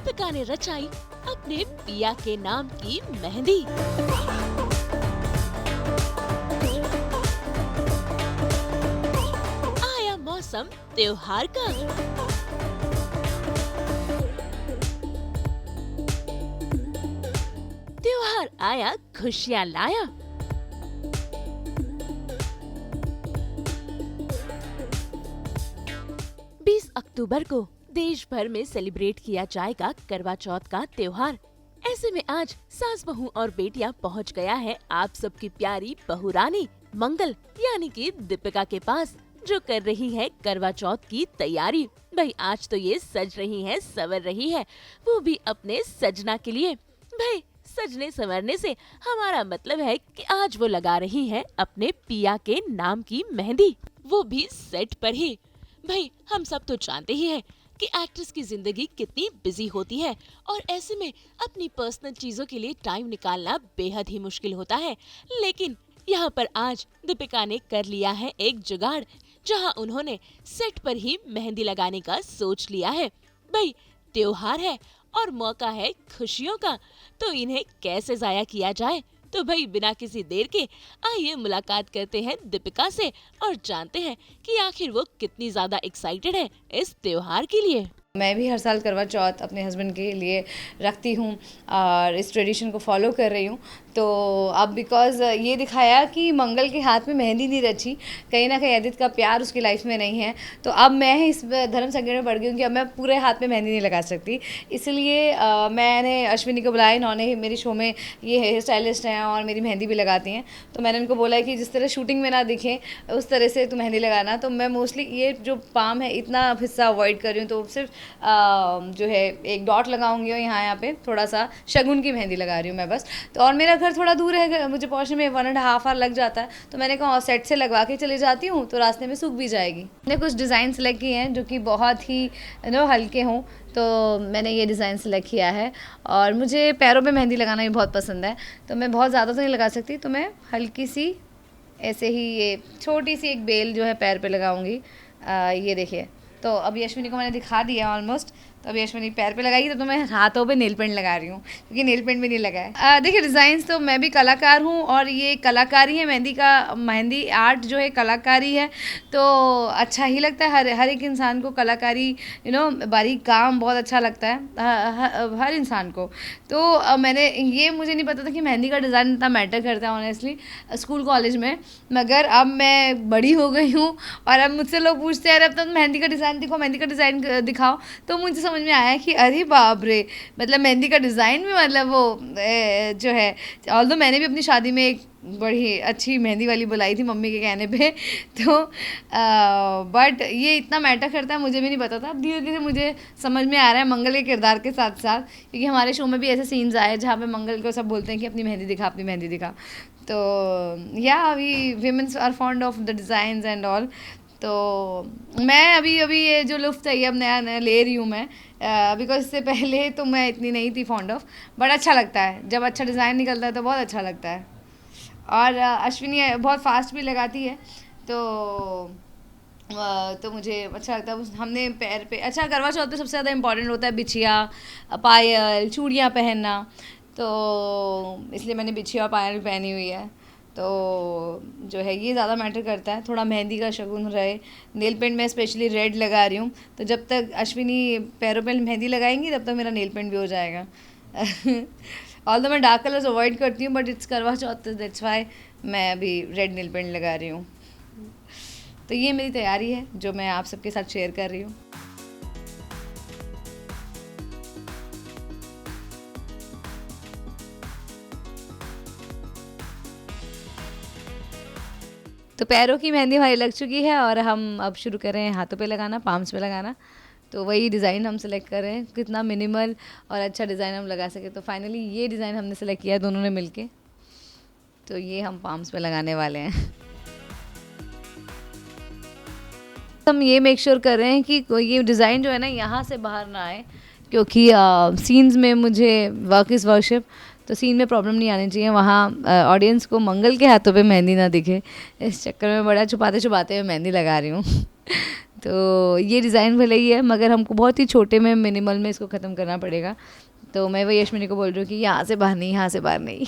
दीपिका ने रचाई अपने पिया के नाम की मेहंदी। आया मौसम त्योहार का। त्योहार आया खुशियाँ लाया। अक्टूबर को देश भर में सेलिब्रेट किया जाएगा करवा चौथ का त्योहार। ऐसे में आज सास बहू और बेटियां पहुंच गया है आप सबकी प्यारी बहू रानी मंगल यानी कि दीपिका के पास, जो कर रही है करवा चौथ की तैयारी। भाई आज तो ये सज रही है, संवर रही है, वो भी अपने सजना के लिए। भाई सजने संवरने से हमारा मतलब है कि आज वो लगा रही है अपने पिया के नाम की मेहंदी, वो भी सेट पर ही। भाई हम सब तो जानते ही हैं कि एक्ट्रेस की जिंदगी कितनी बिजी होती है और ऐसे में अपनी पर्सनल चीजों के लिए टाइम निकालना बेहद ही मुश्किल होता है। लेकिन यहाँ पर आज दीपिका ने कर लिया है एक जुगाड़, जहाँ उन्होंने सेट पर ही मेहंदी लगाने का सोच लिया है। भाई त्योहार है और मौका है खुशियों का, तो इन्हें कैसे जाया किया जाए। तो भाई बिना किसी देर के आइए मुलाकात करते हैं दीपिका से और जानते हैं कि आखिर वो कितनी ज्यादा एक्साइटेड है इस त्योहार के लिए। मैं भी हर साल करवा चौथ अपने हस्बैंड के लिए रखती हूँ और इस ट्रेडिशन को फॉलो कर रही हूँ। तो अब बिकॉज़ ये दिखाया कि मंगल के हाथ में मेहंदी नहीं रची, कहीं ना कहीं एदित का प्यार उसकी लाइफ में नहीं है, तो अब मैं इस धर्म संकट में पड़ गई हूँ कि अब मैं पूरे हाथ में मेहंदी नहीं लगा सकती। इसलिए मैंने अश्विनी को बुलाया, इन्होंने मेरी शो में ये हेयर स्टाइलिस्ट हैं और मेरी मेहंदी भी लगाती हैं, तो मैंने उनको बोला कि जिस तरह शूटिंग में ना दिखे उस तरह से तो मेहंदी लगाना। तो मैं मोस्टली ये जो पाम है इतना हिस्सा अवॉइड कर रही हूँ, तो सिर्फ जो है एक डॉट लगाऊंगी और यहाँ पे थोड़ा सा शगुन की मेहंदी लगा रही हूँ मैं बस। तो और मेरा घर थोड़ा दूर है, मुझे पहुँचने में 1.5 आवर लग जाता है, तो मैंने कहा सेट से लगवा के चले जाती हूँ तो रास्ते में सूख भी जाएगी। मैंने कुछ डिज़ाइन सेलेक्ट किए हैं जो कि बहुत ही हल्के हों, तो मैंने ये डिज़ाइन सेलेक्ट किया है। और मुझे पैरों पे मेहंदी लगाना भी बहुत पसंद है, तो मैं बहुत ज़्यादा तो नहीं लगा सकती, तो मैं हल्की सी ऐसे ही ये छोटी सी एक बेल जो है पैर पे लगाऊंगी। ये देखिए, तो अभी अश्विनी को मैंने दिखा दिया ऑलमोस्ट, तो अभी अश्विनी पैर पे लगाई, तो मैं हाथों पे नेल पेंट लगा रही हूँ क्योंकि नेल पेंट भी नहीं लगा है। देखिए डिज़ाइंस तो मैं भी कलाकार हूँ और ये कलाकारी है, मेहंदी आर्ट जो है कलाकारी है, तो अच्छा ही लगता है। हर एक इंसान को कलाकारी बारीक काम बहुत अच्छा लगता है, हर इंसान को। तो मुझे नहीं पता था कि मेहंदी का डिज़ाइन इतना मैटर करता है ऑनेस्टली स्कूल कॉलेज में, मगर अब मैं बड़ी हो गई हूँ और अब मुझसे लोग पूछते हैं अब तो मेहंदी का डिज़ाइन दिखाओ, मेहंदी का डिज़ाइन दिखाओ, तो मुझे समझ में आया कि अरे बाप रे, मतलब मेहंदी का डिज़ाइन भी मतलब वो जो है, ऑल्दो मैंने भी अपनी शादी में एक बड़ी अच्छी मेहंदी वाली बुलाई थी मम्मी के कहने पे, तो बट ये इतना मैटर करता है मुझे भी नहीं पता था। अब धीरे धीरे मुझे समझ में आ रहा है मंगल के किरदार के साथ साथ, क्योंकि हमारे शो में भी ऐसे सीन्स आए जहाँ पे मंगल को सब बोलते हैं कि अपनी मेहंदी दिखा, अपनी मेहंदी दिखा। तो या we women's are fond of the designs and all. तो मैं अभी ये जो लुफ्त है ये अब नया नया ले रही हूँ मैं, बिकॉज इससे पहले तो मैं इतनी नहीं थी फॉन्ड ऑफ, बट अच्छा लगता है जब अच्छा डिज़ाइन निकलता है तो बहुत अच्छा लगता है। और अश्विनी बहुत फास्ट भी लगाती है, तो मुझे अच्छा लगता है। हमने पैर पे अच्छा करवा चौथ पे सबसे ज़्यादा इम्पॉर्टेंट होता है बिछिया, पायल, चूड़ियाँ पहनना, तो इसलिए मैंने बिछिया और पायल पहनी हुई है। तो जो है ये ज़्यादा मैटर करता है, थोड़ा मेहंदी का शगुन रहे। नेल पेंट में स्पेशली रेड लगा रही हूँ, तो जब तक अश्विनी पैरों पे मेहंदी लगाएंगी तब तक मेरा नेल पेंट भी हो जाएगा। ऑल्दो मैं डार्क कलर्स अवॉइड करती हूँ, बट इट्स करवा चौथ, दैट्स वाई मैं अभी रेड नेल पेंट लगा रही हूँ। तो ये मेरी तैयारी है जो मैं आप सबके साथ शेयर कर रही हूँ। तो पैरों की मेहंदी हमारी लग चुकी है और हम अब शुरू कर रहे हैं हाथों पे लगाना, पाम्स पे लगाना। तो वही डिज़ाइन हम सेलेक्ट कर रहे हैं, कितना मिनिमल और अच्छा डिज़ाइन हम लगा सके। तो फाइनली ये डिज़ाइन हमने सेलेक्ट किया है दोनों ने मिलके, तो ये हम पाम्स पे लगाने वाले हैं। हम ये मेक श्योर कर रहे हैं कि ये डिज़ाइन जो है ना यहाँ से बाहर ना आए, क्योंकि सीन्स में मुझे वर्क इज़ वर्शिप, तो सीन में प्रॉब्लम नहीं आनी चाहिए, वहाँ ऑडियंस को मंगल के हाथों पे मेहंदी ना दिखे। इस चक्कर में बड़ा छुपाते छुपाते मैं मेहंदी लगा रही हूँ। तो ये डिज़ाइन भले ही है मगर हमको बहुत ही छोटे में मिनिमल में इसको ख़त्म करना पड़ेगा। तो मैं वही अश्विनी को बोल रही हूँ कि यहाँ से बाहर नहीं, यहाँ से बाहर नहीं।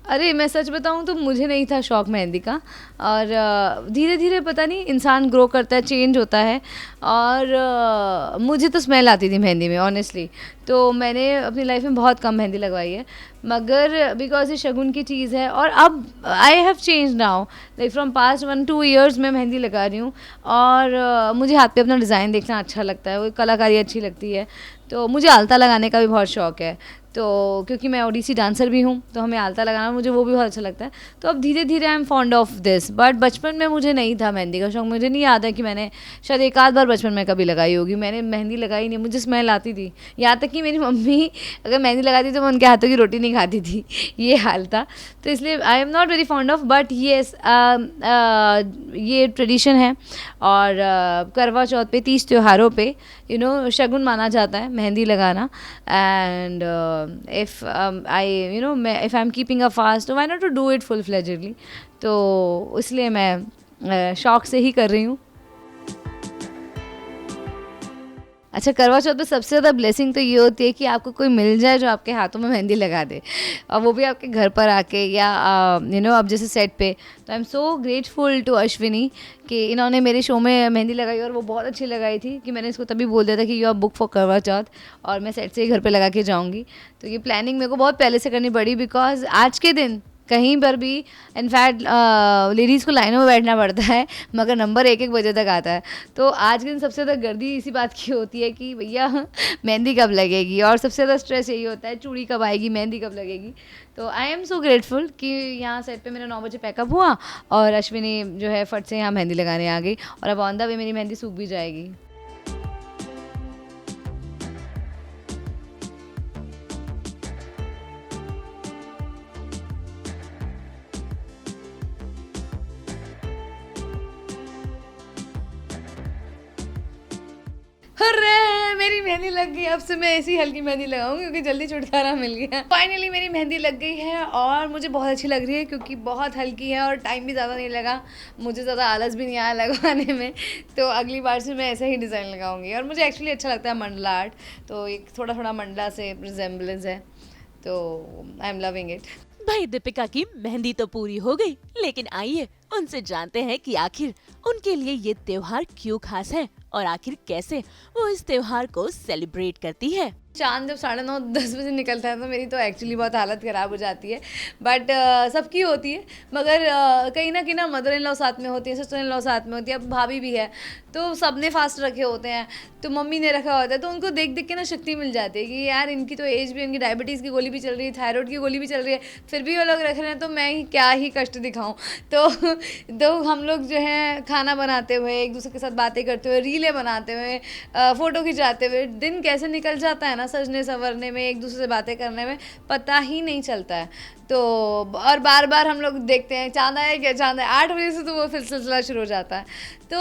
अरे मैं सच बताऊँ तो मुझे नहीं था शौक़ मेहंदी का, और धीरे धीरे पता नहीं इंसान ग्रो करता है, चेंज होता है, और मुझे तो स्मेल आती थी मेहंदी में ऑनेस्टली। तो मैंने अपनी लाइफ में बहुत कम मेहंदी लगवाई है, मगर बिकॉज ये शगुन की चीज़ है। और अब I have change now, like from past 1-2 years मैं मेहंदी लगा रही हूँ, और मुझे हाथ पे अपना डिज़ाइन देखना अच्छा लगता है, वो कलाकारी अच्छी लगती है। तो मुझे आलता लगाने का भी बहुत शौक़ है, तो क्योंकि मैं ओडिसी डांसर भी हूँ तो हमें आलता लगाना मुझे वो भी बहुत अच्छा लगता है। तो अब धीरे धीरे I am fond of this, but बचपन में मुझे नहीं था मेहंदी का शौक़। मुझे नहीं याद है कि मैंने शायद एक आध बार बचपन में कभी लगाई होगी, मैंने मेहंदी लगाई नहीं, मुझे स्मेल आती थी। यहाँ तक कि मेरी मम्मी अगर मेहंदी लगाती तो मैं उनके हाथों की रोटी नहीं खाती थी, ये हाल था। तो इसलिए I am not very fond of, but yes ये ट्रेडिशन है। और करवा चौथ पे, 30 त्योहारों पे शगुन माना जाता है मेहंदी लगाना। And if if I'm keeping a fast, why not to do it full fledgedly? तो इसलिए मैं शौक से ही कर रही हूँ। अच्छा, करवा चौथ पे सबसे ज़्यादा ब्लेसिंग तो ये होती है कि आपको कोई मिल जाए जो आपके हाथों में मेहंदी लगा दे, और वो भी आपके घर पर आके, या अब जैसे सेट पे। तो I am so grateful to Ashwini कि इन्होंने मेरे शो में मेहंदी लगाई, और वो बहुत अच्छी लगाई थी कि मैंने इसको तभी बोल दिया था कि यू आर बुक फॉर करवा चौथ, और मैं सेट से ही घर पे लगा के जाऊँगी। तो ये प्लानिंग मेरे को बहुत पहले से करनी पड़ी, बिकॉज आज के दिन कहीं पर भी इनफैक्ट लेडीज़ को लाइनों में बैठना पड़ता है, मगर नंबर 1-1 बजे तक आता है। तो आज के दिन सबसे ज़्यादा गर्दी इसी बात की होती है कि भैया मेहंदी कब लगेगी, और सबसे ज़्यादा स्ट्रेस यही होता है चूड़ी कब आएगी, मेहंदी कब लगेगी। तो आई एम सो ग्रेटफुल कि यहाँ सेट पे मेरा 9 बजे पैकअप हुआ, और अश्विनी जो है फट से यहाँ मेहंदी लगाने आ गई, और अब ऑन द वे मेरी मेहंदी सूख भी जाएगी। अरे मेरी मेहंदी लग गई, अब से मैं ऐसी हल्की मेहंदी लगाऊंगी क्योंकि जल्दी छुटकारा मिल गया। फाइनली मेरी मेहंदी लग गई है, और मुझे बहुत अच्छी लग रही है क्योंकि बहुत हल्की है और टाइम भी ज़्यादा नहीं लगा, मुझे ज़्यादा आलस भी नहीं आया लगवाने में। तो अगली बार से मैं ऐसा ही डिज़ाइन लगाऊंगी। और मुझे एक्चुअली अच्छा लगता है मंडला आर्ट, तो एक थोड़ा थोड़ा मंडला से रिजेम्बलेंस है, तो आई एम लविंग इट। भाई दीपिका की मेहंदी तो पूरी हो गई, लेकिन आइए उनसे जानते हैं कि आखिर उनके लिए ये त्योहार क्यों खास है, और आखिर कैसे वो इस त्योहार को सेलिब्रेट करती है। चांद जब 9:30-10 बजे निकलता है तो मेरी तो एक्चुअली बहुत हालत ख़राब हो जाती है, बट सबकी होती है। मगर कहीं ना कहीं ना मदर इन लॉ साथ में होती है, सिस्टर इन लॉ साथ में होती है, अब भाभी भी है, तो सब ने फास्ट रखे होते हैं, तो मम्मी ने रखा होता है, तो उनको देख देख के ना शक्ति मिल जाती है कि यार इनकी तो एज भी, इनकी डायबिटीज़ की गोली भी चल रही है, थायराइड की गोली भी चल रही है, फिर भी वो लोग रख रहे हैं, तो मैं ही क्या ही कष्ट दिखाऊँ। तो हम लोग जो है खाना बनाते हुए, एक दूसरे के साथ बातें करते हुए, रीलें बनाते हुए, फ़ोटो खिंचाते हुए दिन कैसे निकल जाता है ना, सजने संवरने में, एक दूसरे से बातें करने में पता ही नहीं चलता है। तो और बार बार हम लोग देखते हैं चांद आया क्या, चांद आया, 8 बजे से तो वो फिर सिलसिला शुरू हो जाता है। तो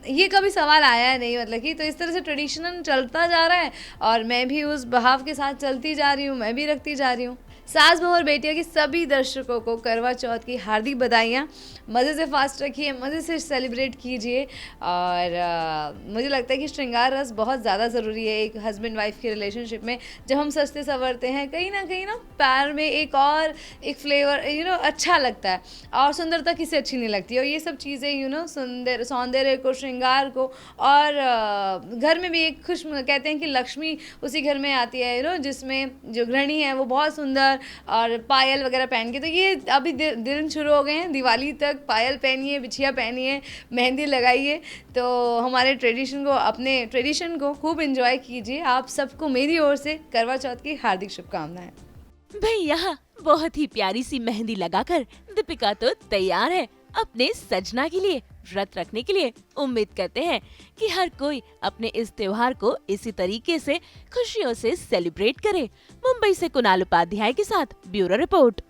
ये कभी सवाल आया नहीं, मतलब कि तो इस तरह से ट्रेडिशनल चलता जा रहा है, और मैं भी उस बहाव के साथ चलती जा रही हूँ, मैं भी रखती जा रही हूँ। सास बहू और बेटिया की सभी दर्शकों को करवा चौथ की हार्दिक बधाइयाँ। मज़े से फास्ट रखिए, मज़े से सेलिब्रेट कीजिए, और मुझे लगता है कि श्रृंगार रस बहुत ज़्यादा ज़रूरी है एक हस्बैंड वाइफ की रिलेशनशिप में। जब हम सजते संवरते हैं, कहीं ना पैर में एक फ्लेवर अच्छा लगता है, और सुंदरता किसी अच्छी नहीं लगती। और ये सब चीज़ें सुंदर सौंदर्य को, श्रृंगार को, और घर में भी एक कहते हैं कि लक्ष्मी उसी घर में आती है, जिसमें जो गृहिणी है वो बहुत सुंदर और पायल वगैरह पहन के। तो ये अभी दिन शुरू हो गए हैं, दिवाली तक पायल पहनिए, बिछिया पहनिए, मेहंदी लगाइए, तो हमारे अपने ट्रेडिशन को खूब एंजॉय कीजिए। आप सबको मेरी ओर से करवा चौथ की हार्दिक शुभकामनाएं। भाई यहाँ बहुत ही प्यारी सी मेहंदी लगाकर दीपिका तो तैयार है अपने सजना के लिए, व्रत रखने के लिए। उम्मीद करते हैं कि हर कोई अपने इस त्योहार को इसी तरीके से खुशियों से सेलिब्रेट करे। मुंबई से कुणाल उपाध्याय के साथ ब्यूरो रिपोर्ट।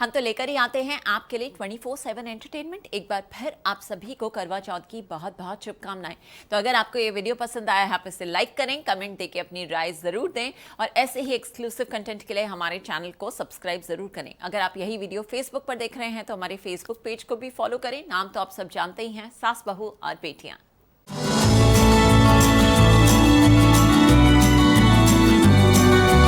हम तो लेकर ही आते हैं आपके लिए 24/7 एंटरटेनमेंट। एक बार फिर आप सभी को करवा चौथ की बहुत बहुत शुभकामनाएं। तो अगर आपको ये वीडियो पसंद आया है आप इसे लाइक करें, कमेंट देके अपनी राय जरूर दें और ऐसे ही एक्सक्लूसिव कंटेंट के लिए हमारे चैनल को सब्सक्राइब जरूर करें। अगर आप यही वीडियो फेसबुक पर देख रहे हैं तो हमारे फेसबुक पेज को भी फॉलो करें। नाम तो आप सब जानते ही हैं, सास बहू और बेटियां।